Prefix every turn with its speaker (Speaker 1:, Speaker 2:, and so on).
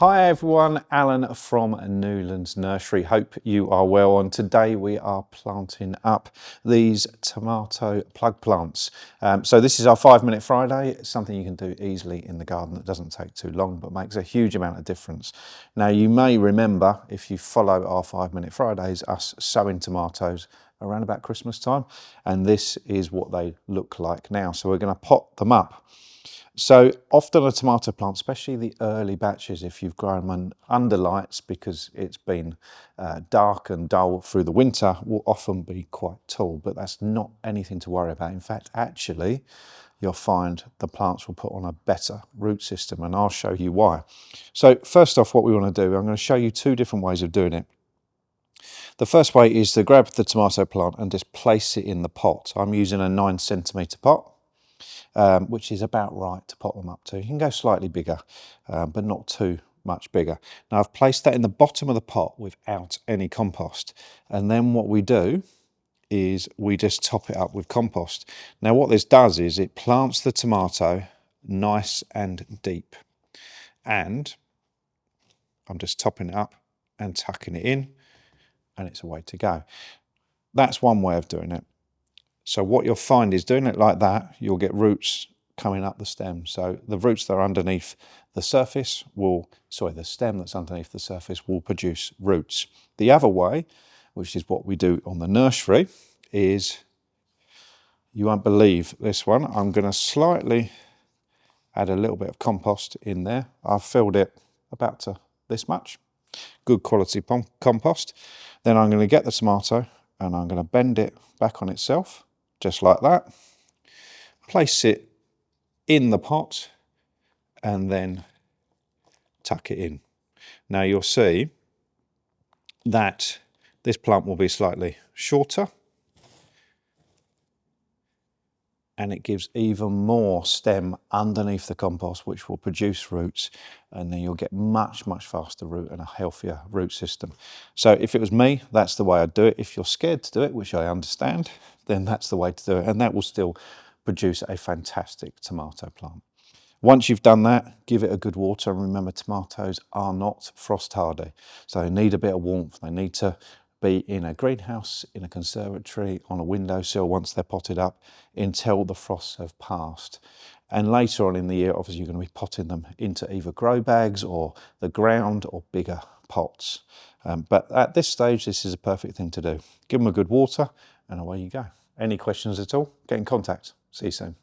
Speaker 1: Hi everyone, Alan from Newlands Nursery. Hope you are well, and today we are planting up these tomato plug plants. So this is our 5-minute Friday. It's something you can do easily in the garden that doesn't take too long but makes a huge amount of difference. Now you may remember, if you follow our 5-minute Fridays, us sowing tomatoes around about Christmas time, and this is what they look like now. So we're going to pot them up. So often a tomato plant, especially the early batches, if you've grown them under lights because it's been dark and dull through the winter, will often be quite tall, but that's not anything to worry about. In fact, actually, you'll find the plants will put on a better root system, and I'll show you why. So first off, what we want to do, I'm going to show you two different ways of doing it. The first way is to grab the tomato plant and just place it in the pot. I'm using a 9cm pot. Which is about right to pot them up to. You can go slightly bigger, but not too much bigger. Now I've placed that in the bottom of the pot without any compost, and then what we do is we just top it up with compost. Now what this does is it plants the tomato nice and deep, and I'm just topping it up and tucking it in, and it's a way to go. That's one way of doing it. So what you'll find is doing it like that, you'll get roots coming up the stem. So the roots that are underneath the surface will, the stem that's underneath the surface will produce roots. The other way, which is what we do on the nursery, is, you won't believe this one, I'm going to slightly add a little bit of compost in there. I've filled it about to this much, good quality compost. Then I'm going to get the tomato and I'm going to bend it back on itself, just like that, place it in the pot and then tuck it in. Now you'll see that this plant will be slightly shorter and it gives even more stem underneath the compost, which will produce roots, and then you'll get much faster root and a healthier root system. So if it was me, that's the way I'd do it. If you're scared to do it, which I understand, then that's the way to do it, and that will still produce a fantastic tomato plant. Once you've done that, give it a good water, and remember, tomatoes are not frost hardy, so they need a bit of warmth. They need to be in a greenhouse, in a conservatory, on a windowsill once they're potted up, until the frosts have passed. And later on in the year, obviously, you're going to be potting them into either grow bags or the ground or bigger pots. But at this stage, this is a perfect thing to do. Give them a good water and away you go. Any questions at all, get in contact. See you soon.